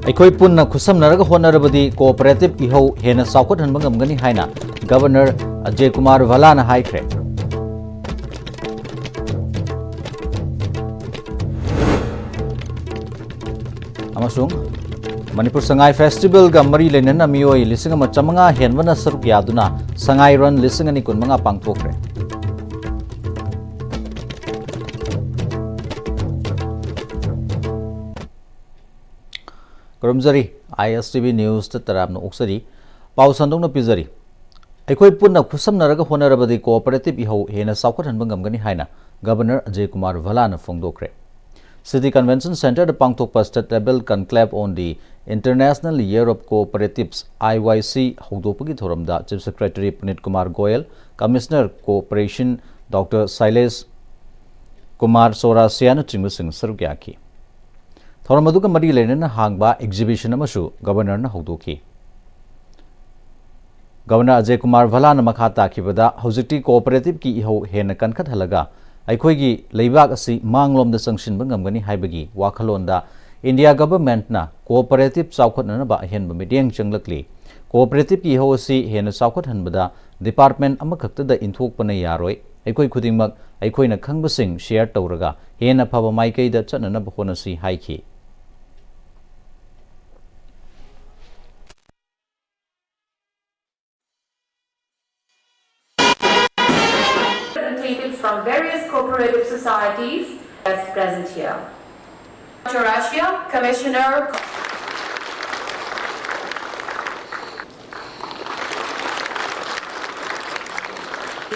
ꯑꯩꯈꯣꯏ ꯄꯨꯟꯅ ꯈꯨꯠꯁꯝꯅꯔꯒ ꯍꯣꯠꯅꯔꯕꯗꯤ ꯀꯣꯑꯣꯄꯔꯦꯇꯤꯚ ꯏꯍꯧ ꯍꯦꯟꯅ ꯆꯥꯎꯈꯠꯍꯟꯕ ꯉꯝꯒꯅꯤ ꯍꯥꯏꯅ ꯒꯕꯔꯅꯔ ꯑꯖय ꯀꯨꯃꯥꯔ ꯚꯜꯂꯥꯅ ꯍꯥꯏꯈ꯭ꯔꯦ꯫ ꯑꯃꯁꯨꯡ ꯃꯅꯤꯄꯨꯔ ꯁꯉꯥꯏ ꯐꯦꯁꯇꯤꯚꯦꯜꯒ ꯃꯔꯤ ꯂꯩꯅꯅ ꯃꯤꯑꯣꯏ 1,500 ꯍꯦꯟꯕꯅ ꯁꯔꯨꯛ ꯌꯥꯗꯨꯅ ꯁꯉꯥꯏ ꯔꯟ 2025 ꯄꯥꯡꯊꯣꯛꯈ꯭ꯔꯦ꯫ ꯀꯔꯝꯖꯔꯤ ISTV न्यूज़ तराबना ओक्सरी पाउ संदोंना पिजरी अखोई पुन्ना खुसमनरगा होनरबदी कोऑपरेटिव इहौ हेना साउखटहनबा ngमगनी हाइना गवर्नर अजय कुमार भल्लाना फोंदोखरे। सिटी कन्वेंशन सेंटर पांगथोकपा state level conclave on the international year of cooperatives IYC हौदोपगी थोरमदा chief secretary Puneet Kumar Goyal, commissioner cooperation doctor Shailesh Kumar सोरासियाना चिंगसिंग सरुक्याकी। थौरम अदुगा मरी लेनना हांगबा एग्जिबिशन अमसु गवर्नरना हौदोखी। गवर्नर अजय कुमार भल्लाना मखा ताखिबदा हौजिक्ति कोऑपरेटिव की इहौ हेन कनखतहलगा अखोइगी लेबाक असि मांगलोमदा चंगसिनबा ngमगनी हाइबगी वाखलोंदा इंडिया गवर्नमेंटना कोऑपरेटिव चाउखतनबा अहेनबा मिटिंग चंगलकली। कोऑपरेटिव की इहौ असि हेन चाउखतहनबदा डिपार्टमेंट अमखक्तदा इंथोकपना यारोय। अखोइ खुदिंगमक अखोइना खंगबसिंग शेयर तौरगा हेन फबा माइकैदा चननबा होनसी हाइखी। From various cooperative societies as present here. Russia, Commissioner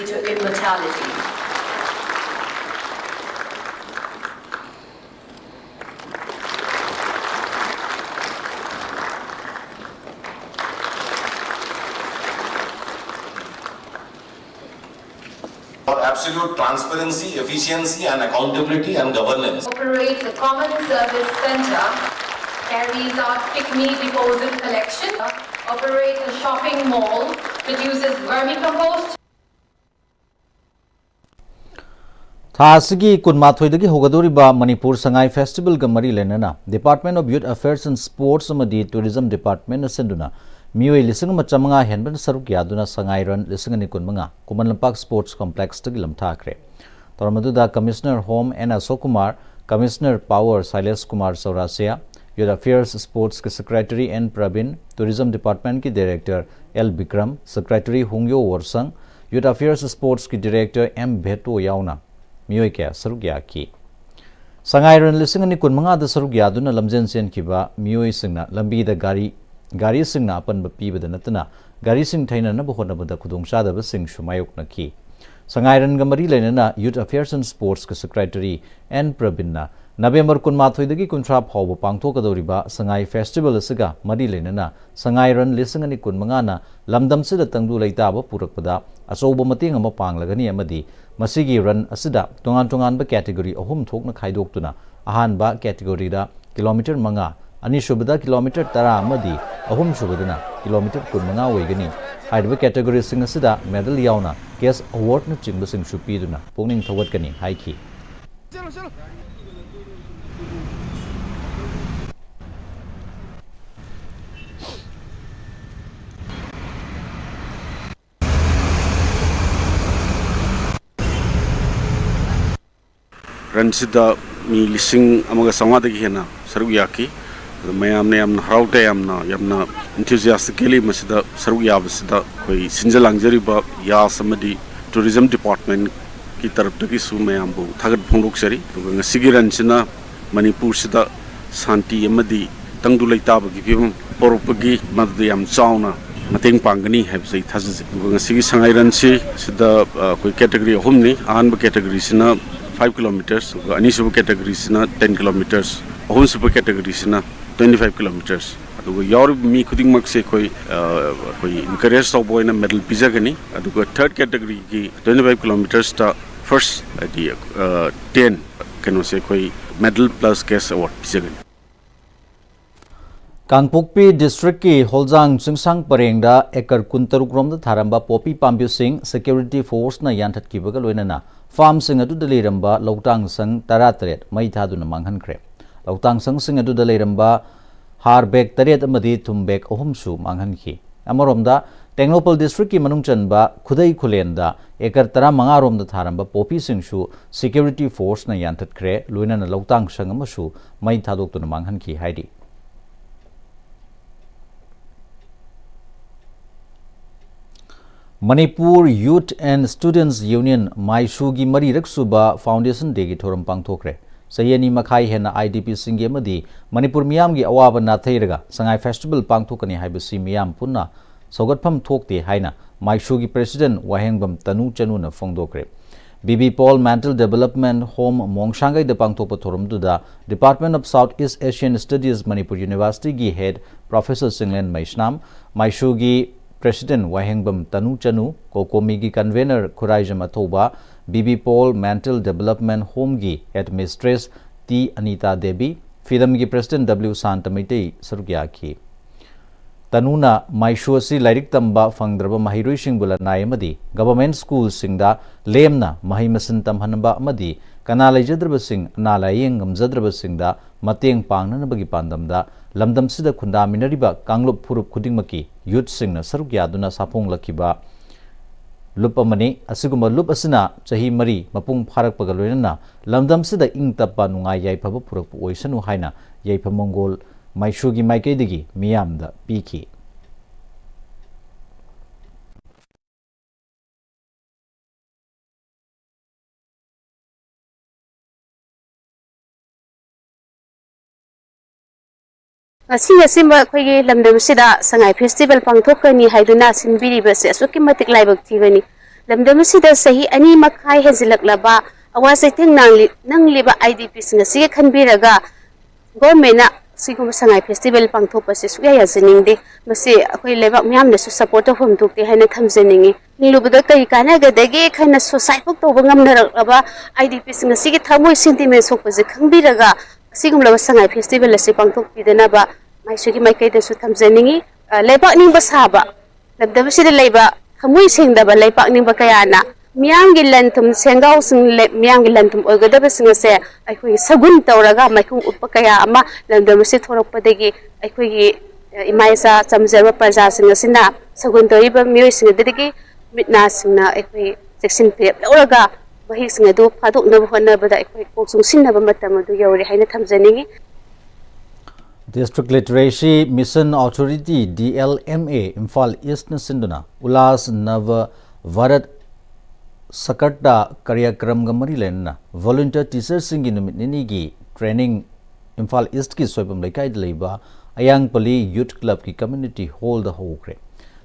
to immortality. Absolute transparency, efficiency and accountability and governance. Operates a common service center, carries out pick-me deposit collection, operates a shopping mall, produces vermicompost. थासगी कुनमाथोइदगी होगदोरिबा Manipur Sangai festival ग मरी लेनना department of youth affairs and sports अमदी tourism department सेंदुना मियोई 1,500 हेनबन सरुक यादुना Sangai run 2025 Khuman Lampak sports complex तगी लमथाखरे। तोरमदुदा commissioner home N Ashok Kumar, commissioner power Shailesh Kumar Saurasia, youth affairs sports के secretary N Praveen, tourism department की director L Vikram, secretary Hungyo Worshang, youth affairs sports की डायरेक्टर एम भेटो याउना मियोई क्या सरुक याकी। संगाई रन 2025 सरुक यादुना लमजेन चेनखिबा मियोई सिंगना लंबीदा गारी सिंगना अपन पीबद नतना गारी सिंग थैननब होनबद खुदोंचादब सिंग सुमायोकनखी। संगाई रन मरी लेनना यूथ अफेयर्स एंड स्पोर्ट्स के सेक्रेटरी एन प्रवीणना नवेंबर 28 कुंथ्रा फाव पांगथोकदौरिबा संगाई फेस्टिवल असगा मरी लेनना संगाई रन 2025 लमदमसिदा तंगदु लैताब पुरकपदा अचौब मतेंग अमा पांगलगनी अमदी मसिगी रन असिदा तोंगान तोंगानबा कैटेगरी अहुम थोकना खाइदोक्तुना अहानबा कैटेगरीदा किलोमीटर 5 अनिसुबदा किलोमीटर 10 अमदी अहुम सुबदना किलोमीटर 15 ओइगनी हाइदबा कैटेगरी सिंग असिदा मेडल यावना केस अवार्ड न चिंग बसिंग सुपीदुना पोंगनिंग थवटकनी हाइखी। रनसिदा मी लिसिंग अमगा संवादगी हेना सरुक याकी मैमने यामना हराउटे यामना इंथुजियास्टिकली मसिदा सरुक याबसिदा कोई सिंजलांगजरिबा यासमदी टूरिज्म डिपार्टमेंट की तरफ तकी सु मैमबु थागत फोंदोकसरी दुगा ngasiगी रनसिना मणिपुर सिदा शांति अमदी तंगदु लैताबगी फिबम पोरपगी मदद याम चावना मतेंग पांगनी हैबसै थाजि दुगा ngasiगी संगाई रनसि सिदा कोई कैटेगरी अहुमनी आनब कैटेगरी सिना 5 kilometers, अनिसुब कैटेगरी सिना 10 kilometers, अहुमसुब कैटेगरी सिना 25 kilometers. अदुगा यार मी खुदिंग मक से कोई encourage तो बोइना मेडल पिजागनी अदुगा थर्ड कैटेगरी की 25 kilometers ता फर्स्ट दी 10 कनो से कोई मेडल प्लस कैश अवार्ड पिजागनी। कांगपोकपी डिस्ट्रिक्ट की होलजांग सिंगसांग परेंगदा एकर 23 रोमदा थारंबा पोपी पाम्ब्युसिंग सिक्योरिटी फोर्स ना यानथतकिबगा लोइनना फार्म सिंग अदुदा लेरंबा लौटांग संग 13 मई थादुना मांगहनख्रे। लौटांग संग सिंग अदुदा लेरंबा har bag taret amadi thum bag ahum su manghanki amaromda Tengnopal district ki manung chanba khudai khulenda ekar tara manga rom da tharamba popi singsu security force na yantat kre luina na lotang sangam su mai thadok tu manghan ki haidi Manipur Youth and Students Union Maisu gi mari raksuba foundation day gi thoram pangthokre sayani makhai hena IDP singi amadi Manipur miyam gi awaba na thairaga Sangai festival pangthokani haibasi miyam punna Sogatpham thokte haina Maishugi President Wahengbam Tanu Chanuna Fongdokre BB Paul Mental Development Home Mongshangai de Pangtokpa Thorumduda Department of Southeast Asian Studies Manipur University gi head Professor Singlen Maishnam Maishugi President Wahengbam Tanu Chanu Kokomi gi convener Khuraijam Athoba BB Paul Mental Development Home gi head Mistress T Anita Devi Fidam gi President W Santamitei Surgyaki Tanuna Maishuasi Lairik Tamba Fangdraba Mahirui Singbula Naimadi, Government Schools Singda, Lemna, Mahimasin Tamhanaba Amadi, Kanala Jadraba Sing, Nalayang Zadraba Singda, Mateng Panganabagi Pandamda, Lamdam Sida Kunda Minariba, Kanglup Purup Kudimaki, Youth Singna, Sarukyaduna Sapong Lakiba, Lupamani, Asiguma Lup Asina, Chahi Mari, Mapung Parak Pagaluna, Lamdam Sida Ing Tapa Nunga Yaipa Puruk Oisanu Haina, Yaipa Mongol. Maishugi Maikaidigi Miyamda Piki Asimba Kogi Lamdam Sida Sangai Festival Pangtokani Haiduna Sinbiri Basi Asuki Matik Laibak Tivani Lamdam Sida Sahi Ani Makai Hezilak Laba Awasating Nang Liba IDP Singasi Kanbiraga Gomena Sigum Sangai Festival Pangtopa Sisuya Zining, Masi, Lebak Miam, the support of whom took the Hana Tamzening. Nilubaka Kanaga, the gay kind of society of Wangam Naraba, IDP Sing a Sigit Tamu sentiments of the Kambiraga, Sigum Sangai Festival as a Pangtok Pidanaba, my Sugi Maikata Sutamzeningi, Lebak Nimbasaba, the Davisi Labor, Kamu sing the Lepak Nimbakayana. Miangi lentum sengau sing miangi lentum olgada singa se aikoi sagun tawraga maikung upakaya ama lamdam se thoroppadegi aikoi imaisa chamjaba praja singa sina sagun toriba mioi singa dedegi mitna singna aikoi section pe lawraga bahi singa do phaduk na hona bada aikoi koksung sinna ba matam du yawri haina thamjaningi District Literacy Mission Authority DLMA Imphal East na sinduna Ulas Nava Varat Sakarta Karyakram Gamari Lena Volunteer Teachers Singing Nini Training Imphal East ki Swapam Laikai Leba Ayang Pali Youth Club ki Community Hall the Hokre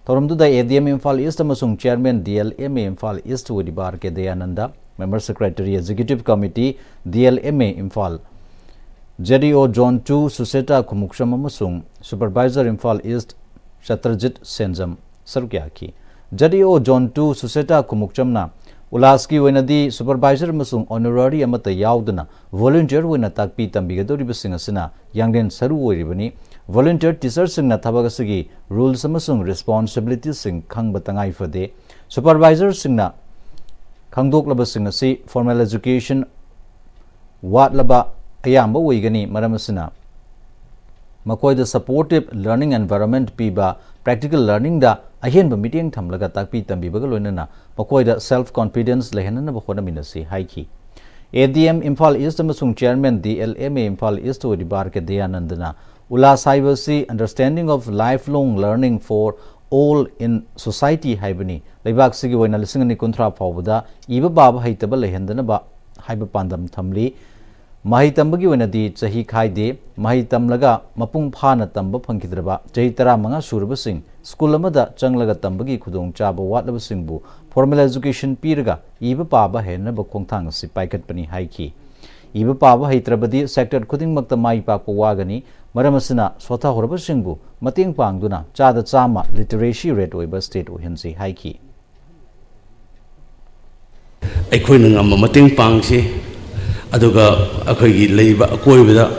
Torumdu the ADM Imphal East Amasung Chairman DLMA Imphal East Wadibar Ke Dayananda Member Secretary Executive Committee DLMA Imphal JDO John 2 Suseta Kumuksham Amasung Supervisor Imphal East Shatrajit Senjam Sarukyaki JDO John 2 Suseta Kumukchamna Ulaski Wenadi Supervisor Masung Honorary Amata Yaudana Volunteer Wina Takpi Tambigadori Singasina Yangden Saru Ribani Volunteer Teacher Sing Natabagasi Rules Amasung Responsibilities Sing Kang Batangai Fade Supervisor Singna Kangdok Labasingasi Formal Education Wat Laba Ayamba Wigani Maramasina Makoi the supportive learning environment Piba Practical Learning da Ahen ba meeting thamlaga takpi tambi bagalonana makoi da self confidence lehenana bakhona minasi haiki ADM Imphal East amasung Chairman DLMA Imphal East Wadibar ke Dayanandana Ula Cybersi understanding of lifelong learning for all in society haibani leibak sigi waina lisingani kunthra phawda iba baba haitaba lehendana ba haiba pandam thamli Mahitambagi Wenadi Chahi Kaide, Mahitamlaga, Mapung Pana Tamba Pankidraba, Chaitara Manga Surabasing, Skulamada, Changlaga Tambagi Kudong Chaba Watlaba Singbu, Formal Education Pirga, Eva Paba Hena Bakontang Sipaikat Pani Haiki. Eva Paba Hitrabadi, Sector Kuding Makta Mai Papa Wagani, Maramasina, Swata Horaba Singbu, Mating Pangduna, Chada Chama, Literacy Red Weber State Uhensi Haiki. Equinum Mating Pangsi. Aduga akhoi leiba koibada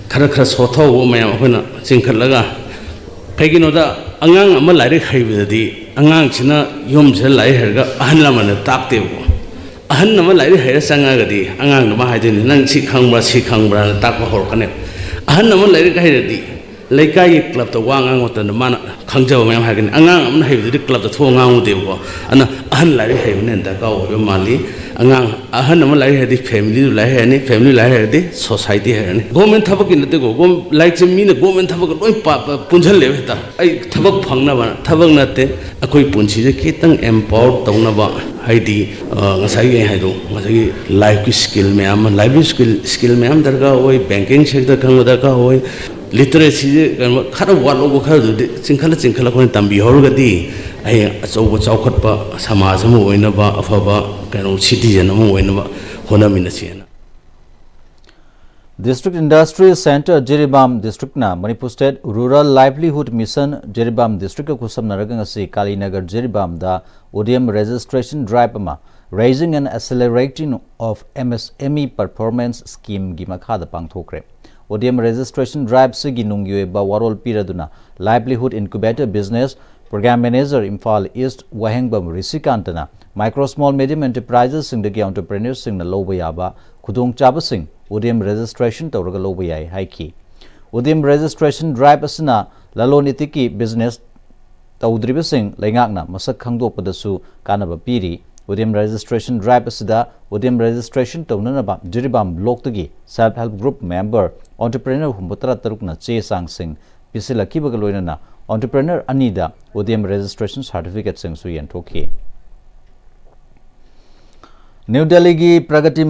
khara khara sotho mayam akhona chingkhallaga kaiginoda angang ama laire khaibadi angang china yom je lai herga ahan lamana takte bo ahan nama laire hera sanga gadi angang nama haidin nang si khangbra na takba hor khane ahal naman larik hayradi laikai club to wang ang otan mana khangjaw mayam hagen angang amna haybidi club to thong ang ude ko ana ahal larik haymen da ka o mali angang ahal naman larik hadi family lai hani family lai hadi society hani government thabak in te go like me government thabak loi punjal le ta ai thabak phangna ba thabak na te akoi punchi je kitang empower tawna ba haidi ngasai ge haido ngasai life skill me am life skill me am darga oi banking sector khang da ka oi literacy khara walo go khara du chingkhala ko tambi horgadi ai achau chaukhat pa samaj mu oina ba afaba kano citizen mu oina ba hona mina chena District Industry Center Jiribam District na Manipur State Rural Livelihood Mission Jiribam District ko kusam naragang si Kalinagar Jiribam da ODM registration drive ma raising and accelerating of MSME performance scheme gi makhada pangthokre ODM registration drive se gi nungyo ba warol piraduna livelihood incubator business program manager Imphal East Wahengbam Risikantana micro small medium enterprises sing the entrepreneurs sing na loba yaba khudong chaba sing ODM registration tawraga loba yai haiki ODM registration drive asna lalonitiki business tawdriba sing laingakna masak khangdopadasu kanaba piri ODM registration drive asida ODM registration tawnanaba Jiribam block tagi self help group member entrepreneur humbutara tarukna che sang sing pisilaki bagaloina entrepreneur anida ODM registration certificate sing su yantoki New Delhi gi Pragati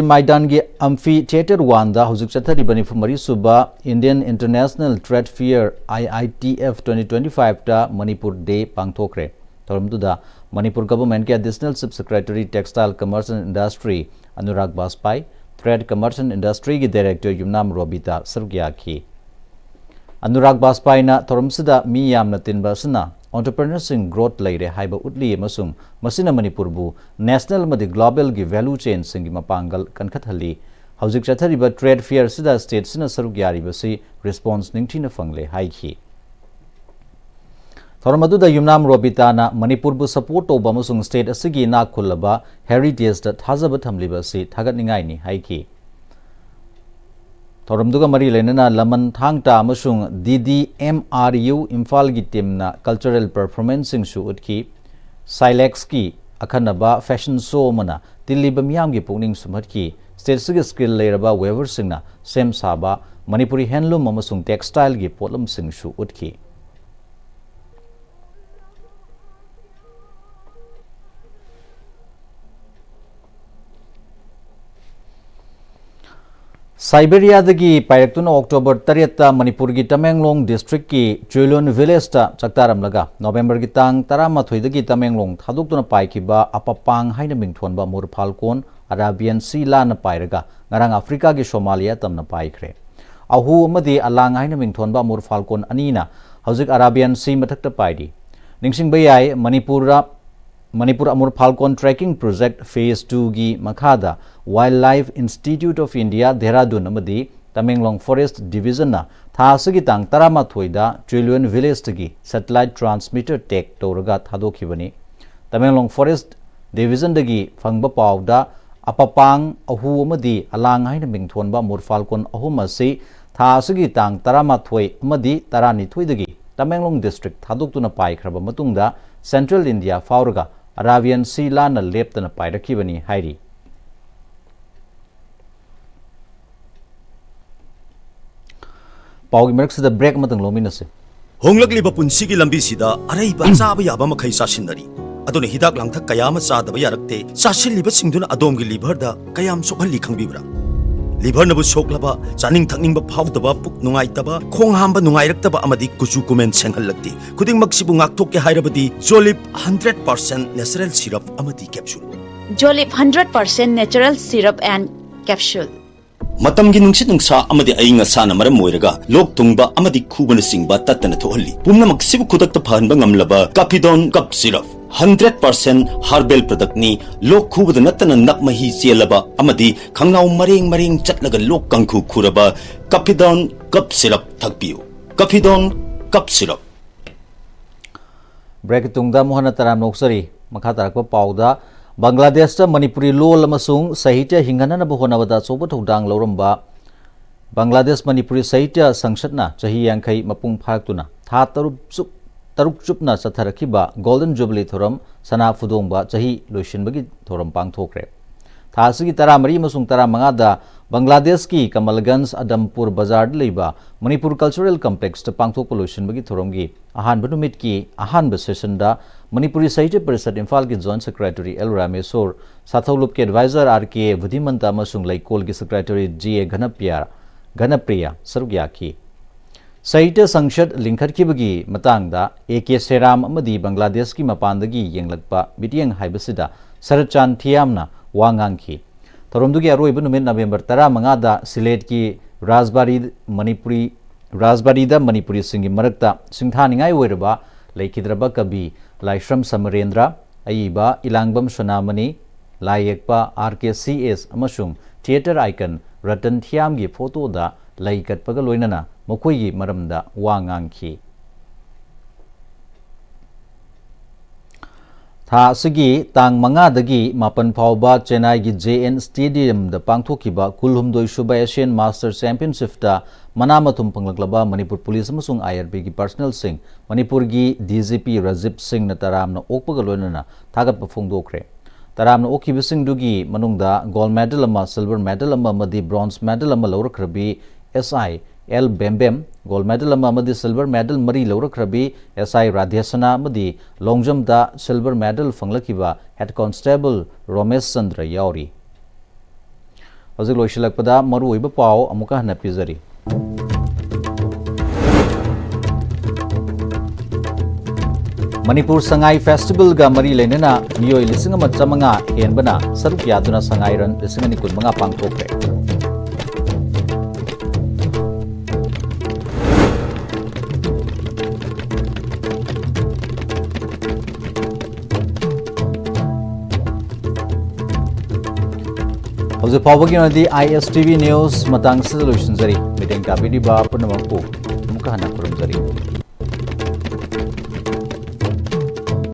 Maidan gi Amphitheater 1 da hujuk chathari bani fumari suba Indian International Trade Fair IITF 2025 da Manipur Day pangthokre thoramdu da Manipur government ke additional chief secretary textile commerce and industry Anurag Baspai trade commerce and industry gi director Yumnam Robita sargya ki Anurag Baspai na thoramsida mi yamna tinba sna entrepreneurs in growth laire haiba utli amasung masina Manipur bu national madi global gi value chain singi mapangal kankhathali haujik chathari ba trade fair sida state sina saruk yari basi response ningthina fangle haiki thoramadu da Yumnam Robita na Manipur bu support oba amasung state asigi na khulaba heritage da thajaba thamli basi thagat ningai ni haiki thoramduga mari lenana laman thangta amasung DDMRU Imphal gi team na cultural performance sing su utki Silex ki akhanaba fashion show mana Dilli bamyam gi pungning sumatki state sig skill leraba weaver sing na sem saba Manipuri handloom amasung textile gi potlam sing su utki Siberia dagi Pairektuna October 30 Manipur gi Tamenglong district ki Chuilun village ta chaktaram laga November gi tang 13 dagi Tamenglong thaduktuna paikiba apapang haina mingthonba murphalkon Arabian Sea la na pairaga ngarang Africa gi Somalia tamna paikre ahu amadi alang haina mingthonba murphalkon anina hauzik Arabian Sea mathakta paidi ningsing bayai Manipur Amur Falcon Tracking Project Phase 2 gi Makhada Wildlife Institute of India Dehradun amadi Tamenglong Forest Division na thasagi tang 13 da Trillion Village tagi satellite transmitter tech toraga thadokhibani Tamenglong Forest Division dagi phangba pawda apapang ahu amadi alang haina mingthonba Mur Falcon ahum asi thasagi tang 13 amadi 12 dagi Tamenglong district thadoktuna paikraba matungda Central India fauraga Arabian Sea lana leptana pairakibani hairi Paugi merksida break matang lominase Honglakliba punsigi lambi sida araiba chaba yaba makhai sasinari aduna hidak langthak kayama chadaba yarakte chasilliba singduna adomgi liver da kayam sokhalli khangbibra liver nabu soklaba chaning thakningba phawdaba puk nungaitaba khong hamba nungairaktaba amadi kuchu kumen senghallakti khuding maksibu ngaktokke hairabadi Jolip 100% natural syrup amadi capsule Jolip 100% natural syrup and capsule matamgi nungsit nungsa amadi ainga sana maram moiraga lok tungba amadi khubana singba tatana thohalli pumna maksibu khudakta phanba ngamlaba Capidon cup syrup 100% herbal product ni lok khubada natana nakmahi chelaba amadi khangnau maring chatlaga lok kangkhu khuraba Capidon cup syrup thakpiu Capidon cup syrup break tungda mohana taram noksari makha tarakpa pauda Bangladesh ta Manipuri lol amasung sahitya hinghananaba honabada achouba thongdang lauramba Bangladesh Manipuri Sahitya Sangshatna chahi yankhai mapung phaktuna tha taruk chupna chatharakiba Golden Jubilee thoram sana fudongba chahi loishinbagi thoram pangthokre tha asigi 13 amasung 15 da Bangladesh ki Kamalganj Adampur Bazar leiba Manipur Cultural Complex ta pangthokpa loishinbagi thoramgi ahanba numit ki ahanba session da Manipuri Sahitya Parishad Imphal ki Joint Secretary L Rameswar Satholup ke advisor RK Budhimanta amasung Laikol ki Secretary GA Ganapriya Sarugyaki Sahitya Sangshat Linkhatkibagi Matangda AK Seram amadi Bangladesh ki mapandagi yenglakpa bitiang haibasida Sarachan Thiamna Wangangki Toromdugi aroiba numit November 15 da Silet ki Rajbari da Manipuri singi marakta singthaningai oiraba laikhidraba kabi Laishram Samarendra Aiba Ilangbam Sonamani Layekpa RKCS amasung theater icon Ratan Thiam gi photo da laikat paga loinana mokoi gi maramda wangangki tha sigi tang manga dagi mapan phauba Chennai gi JN Stadium da pangthokiba kulhumdoi suba Asian Master Championship da manamathum panglaklaba Manipur Police amasung IRB gi personnel sing Manipur gi DGP Rajib Singh na taramna okpaga loinana thagatpa phongdokre taramna okibising dugi manungda gold medal ama silver medal ama amadi bronze medal ama lawrakrabi SI L Bembem gold medal ama amadi silver medal mari lawrakrabi SI Radhyasana amadi long jump da silver medal fanglakiba head constable Romesh Chandra yauri hojik loisilakpada maru oiba pau amuka hana pizari Manipur Sangai Festival ga mari lenena miyoi lisinga machamanga henbana saruk yaduna Sangai Run lisinga ni kunmanga pangthokre hojik pawbagi nadi ISTV News matang solution jari meeting ka bidi ba punamangpu muka hana kurum jari